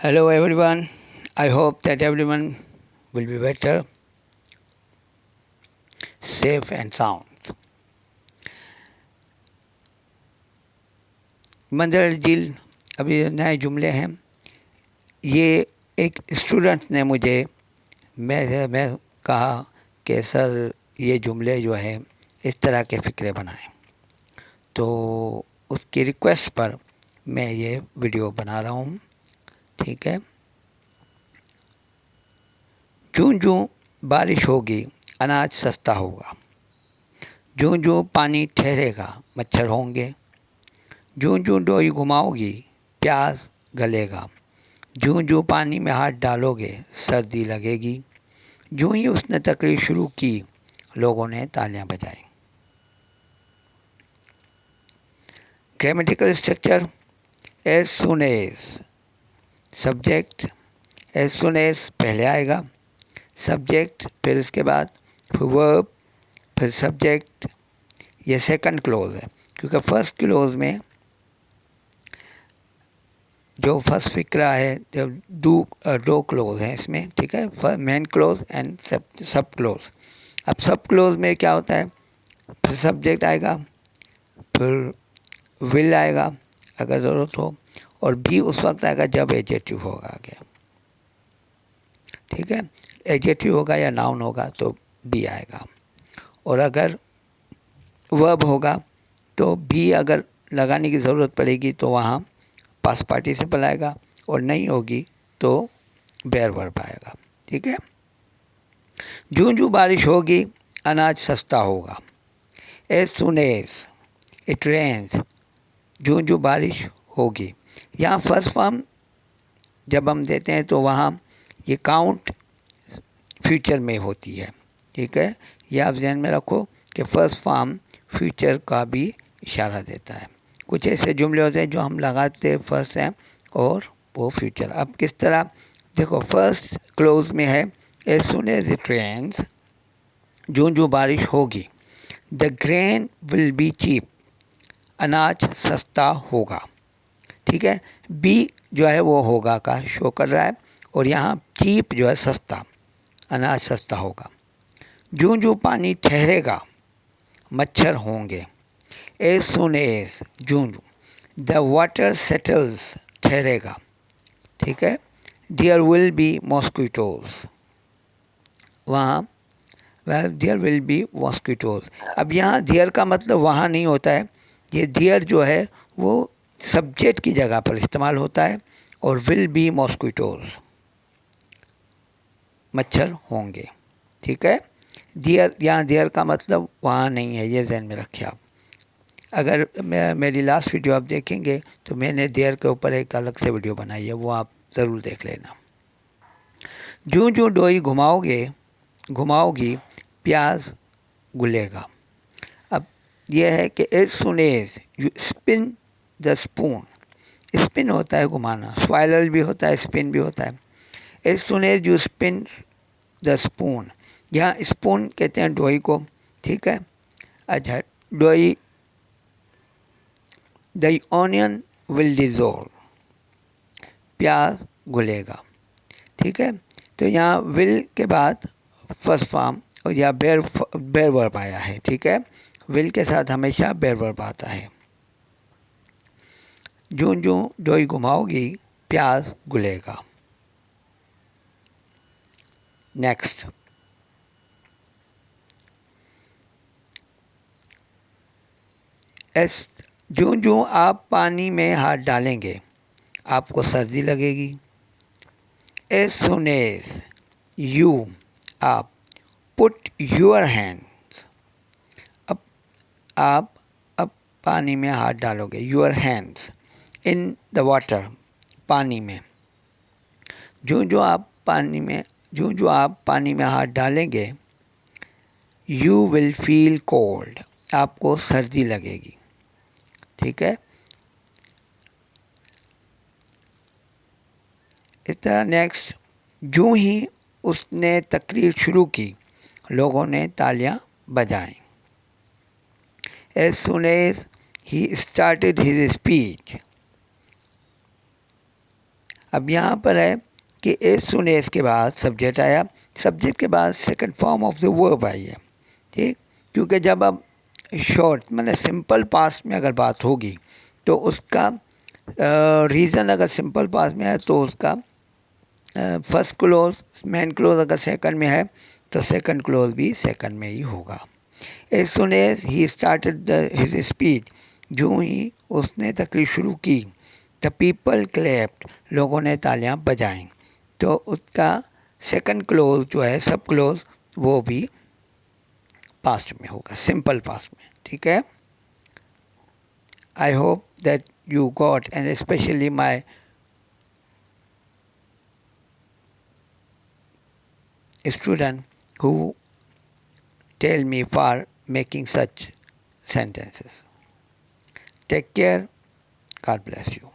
Hello everyone. I hope that everyone will be better, safe and sound. मंदर झील अभी नए जुमले हैं। ये एक स्टूडेंट ने मुझे मैं कहा कि सर ये जुमले जो है इस तरह के फ़िक्रे बनाएं, तो उसकी रिक्वेस्ट पर मैं ये वीडियो बना रहा हूँ। ठीक है। जूं जूं बारिश होगी अनाज सस्ता होगा, जूं जूं पानी ठहरेगा मच्छर होंगे, जूं जूं डोई घुमाओगी प्यास गलेगा, जूं जूं पानी में हाथ डालोगे सर्दी लगेगी। जूं ही उसने तकरीर शुरू की लोगों ने तालियां बजाई। Grammatical structure as soon as subject, as soon as पहले आएगा सब्जेक्ट, फिर उसके बाद फिर वर्ब, फिर सब्जेक्ट। ये सेकंड क्लोज है क्योंकि फर्स्ट क्लोज में जो फर्स्ट फिक्रा है जब दो क्लोज हैं इसमें। ठीक है, मेन क्लोज एंड सब क्लोज। अब सब क्लोज में क्या होता है, फिर सब्जेक्ट आएगा, फिर विल आएगा अगर ज़रूरत हो, और बी उस वक्त आएगा जब एडजेक्टिव होगा आगे। ठीक है, एडजेक्टिव होगा या नाउन होगा तो बी आएगा, और अगर वर्ब होगा तो बी अगर लगाने की ज़रूरत पड़ेगी तो वहाँ पास्ट पार्टिसिपल आएगा, और नहीं होगी तो बेयर वर्ब आएगा। ठीक है। जूं जूं बारिश होगी अनाज सस्ता होगा, as soon as it rains, जूं जूं बारिश होगी। यहाँ फर्स्ट फॉर्म जब हम देते हैं तो वहाँ ये काउंट फ्यूचर में होती है। ठीक है, ये आप ध्यान में रखो कि फर्स्ट फॉर्म फ्यूचर का भी इशारा देता है। कुछ ऐसे जुमले होते हैं जो हम लगाते फर्स्ट हैं और वो फ्यूचर। अब किस तरह, देखो फर्स्ट क्लोज में है as soon as it rains, जूं जूं बारिश होगी, the grain will be cheap, अनाज सस्ता होगा। ठीक है, बी जो है वो होगा का शो कर रहा है, और यहाँ चीप जो है सस्ता, अनाज सस्ता होगा। जूं जूं पानी ठहरेगा मच्छर होंगे, एज सुन एज जूं जूं द वाटर सेटल्स, ठहरेगा। ठीक है, देयर विल बी मॉस्किटोज, वहाँ देयर विल बी मॉस्किटोज। अब यहाँ देयर का मतलब वहाँ नहीं होता है, ये देयर जो है वो सब्जेक्ट की जगह पर इस्तेमाल होता है, और विल बी मॉस्किटोज, मच्छर होंगे। ठीक है, देयर, यहाँ देयर का मतलब वहाँ नहीं है, ये ध्यान में रखिए आप। अगर मेरी लास्ट वीडियो आप देखेंगे तो मैंने देयर के ऊपर एक अलग से वीडियो बनाई है, वो आप ज़रूर देख लेना। जूं जूं डोई घुमाओगी प्याज गुलेगा। अब यह है कि as soon as you spin the spoon, spin होता है घुमाना, स्वाइरल भी होता है, स्पिन भी होता है। As soon as you spin the spoon, यहाँ स्पून कहते हैं डोई को। ठीक है, अच्छा, डोई, द ऑनियन विल डिजोल्व, प्याज घुलेगा। ठीक है, तो यहाँ विल के बाद फर्स्ट फॉर्म और या बेर वर्ब आया है। ठीक है, विल के साथ हमेशा बेर वर्ब आता है। जूं जूं डोई घुमाओगी प्याज घुलेगा। नेक्स्ट, एस, जूं जूं आप पानी में हाथ डालेंगे आपको सर्दी लगेगी। एज सुन एज यू, आप, पुट योर हैंड, अब आप अब पानी में हाथ डालोगे, your hands in the water, पानी में। जो जो आप पानी में हाथ डालेंगे, यू विल फील कोल्ड, आपको सर्दी लगेगी। ठीक है, इस तरह नेक्स्ट, जो ही उसने तकरीर शुरू की लोगों ने तालियां बजाई। As soon as he started his speech, अब यहाँ पर है कि एज सुन एज के बाद सब्जेक्ट आया, सब्जेक्ट के बाद second form of the verb I है, ठीक। क्योंकि जब अब शॉर्ट मतलब सिंपल पास्ट में अगर बात होगी तो उसका रीज़न अगर सिंपल पास्ट में है तो उसका फर्स्ट क्लोज मेन क्लोज अगर सेकंड में है तो सेकंड क्लोज भी सेकंड में ही होगा। As soon as he started his speech, जो ही उसने तकरीर शुरू की, द पीपल क्लैप्ड, लोगों ने तालियां बजाईं, तो उसका सेकंड क्लोज जो है सब क्लोज वो भी पास्ट में होगा, सिंपल पास्ट में, ठीक है। I hope that you got and specially my student who tell me for making such sentences. Take care. God bless you.